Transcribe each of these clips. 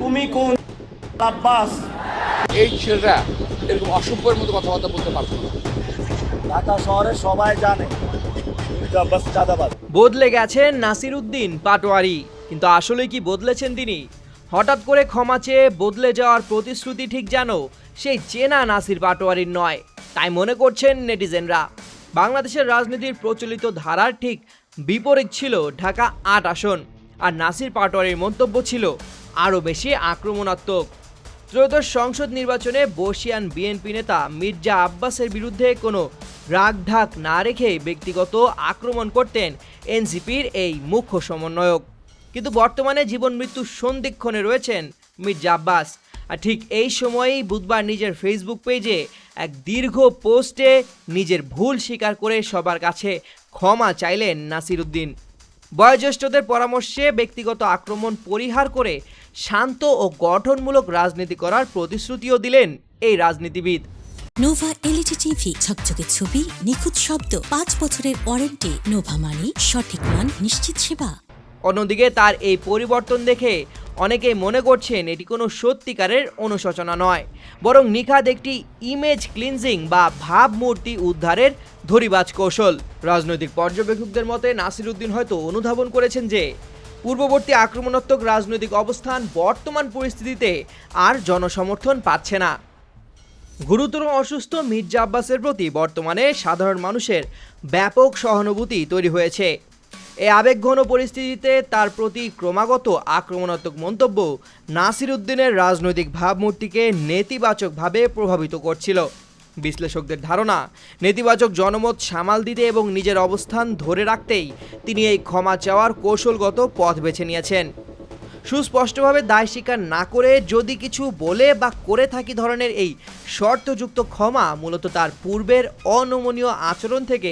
তুমি কোন আব্বাস? এই ছেলেরা এরকম অসভ্যের মতো কথাবার্তা বলতে পারতো না। ঢাকা শহরে সবাই জানে মির্জা আব্বাস চাঁদাবাজ। বদলে গেছেন নাসিরউদ্দিন পাটোয়ারি, কিন্তু আসলে কি বদলেছেন তিনি? হঠাৎ করে ক্ষমা চেয়ে বদলে যাওয়ার প্রতিশ্রুতি ঠিক যেন সেই চেনা নাসির পাটোয়ারির নয়, তাই মনে করছেন নেটিজেনরা। বাংলাদেশের রাজনীতির প্রচলিত ধারার ঠিক বিপরীত ছিল ঢাকা ৮ আসন, আর নাসির পাটোয়ারির মন্তব্য ছিল আরও বেশি আক্রমণাত্মক। ত্রয়োদশ সংসদ নির্বাচনে বর্ষিয়ান বিএনপি নেতা মির্জা আব্বাসের বিরুদ্ধে কোনো রাগঢাক না রেখে ব্যক্তিগত আক্রমণ করতেন এনসিপির এই মুখ্য সমন্বয়ক। কিন্তু বর্তমানে জীবন মৃত্যুর সন্ধিক্ষণে রয়েছেন মির্জা আব্বাস, আর ঠিক এই সময়েই বুধবার নিজের ফেসবুক পেজে এক দীর্ঘ পোস্টে নিজের ভুল স্বীকার করে সবার কাছে ক্ষমা চাইলেন নাসিরউদ্দিন। বয়োজ্যেষ্ঠদের পরামর্শে ব্যক্তিগত আক্রমণ পরিহার করে শান্ত ও গঠনমূলক রাজনীতি করার প্রতিশ্রুতিও দিলেন এই রাজনীতিবিদ। নোভা এলইডি টিভি, ঝকঝকে ছবি, নিখুঁত শব্দ, ৫ বছরের ওয়ারেন্টি। নোভা মানে সঠিক মান, নিশ্চিত সেবা। অন্যদিকে তার এই পরিবর্তন দেখে অনেকেই মনে করছেন এটি কোনো সত্যিকারের অনুশোচনা নয়, বরং নিখাদ একটি ইমেজ ক্লিনজিং বা ভাবমূর্তি উদ্ধারের ধরিবাজ কৌশল। রাজনৈতিক পর্যবেক্ষকদের মতে নাসিরউদ্দিন হয়তো অনুধাবন করেছেন যে পূর্ববর্তী আক্রমণাত্মক রাজনৈতিক অবস্থান বর্তমান পরিস্থিতিতে আর জনসমর্থন পাচ্ছে না। গুরুতর অসুস্থ মির্জা আব্বাসের প্রতি বর্তমানে সাধারণ মানুষের ব্যাপক সহানুভূতি তৈরি হয়েছে। এই আবেগঘন পরিস্থিতিতে তার প্রতি ক্রমাগত আক্রমণাত্মক মন্তব্য নাসিরউদ্দিনের রাজনৈতিক ভাবমূর্তিকে নেতিবাচকভাবে প্রভাবিত করছিল। বিশ্লেষকদের ধারণা, নেতিবাচক জনমত সামাল দিতে এবং নিজের অবস্থান ধরে রাখতেই তিনি এই ক্ষমা চাওয়ার কৌশলগত পথ বেছে নিয়েছেন। সুস্পষ্টভাবে দায় স্বীকার না করে যদি কিছু বলে বা করে থাকি ধরনের এই শর্তযুক্ত ক্ষমা মূলত তার পূর্বের অনমনীয় আচরণ থেকে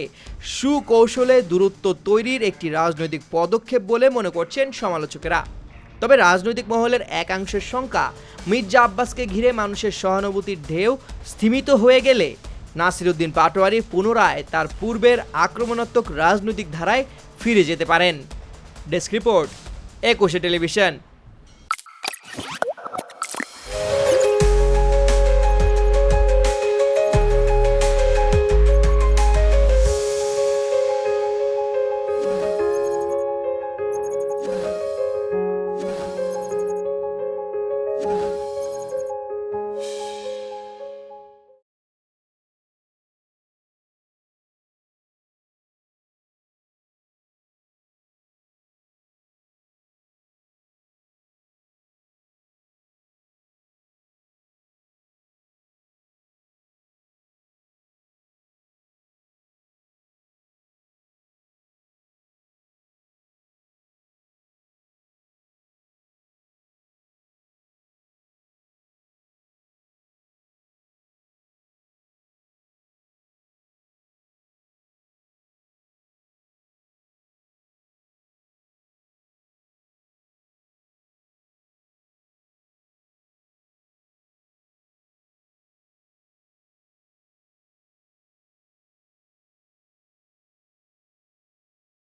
সুকৌশলে দূরত্ব তৈরির একটি রাজনৈতিক পদক্ষেপ বলে মনে করছেন সমালোচকেরা। তবে রাজনৈতিক মহলের একাংশের শঙ্কা, মির্জা আব্বাসকে ঘিরে মানুষের সহানুভূতির ঢেউ স্থিমিত হয়ে গেলে নাসিরউদ্দিন পাটোয়ারি পুনরায় তার পূর্বের আক্রমণাত্মক রাজনৈতিক ধারায় ফিরে যেতে পারেন। Desk report, 21 television.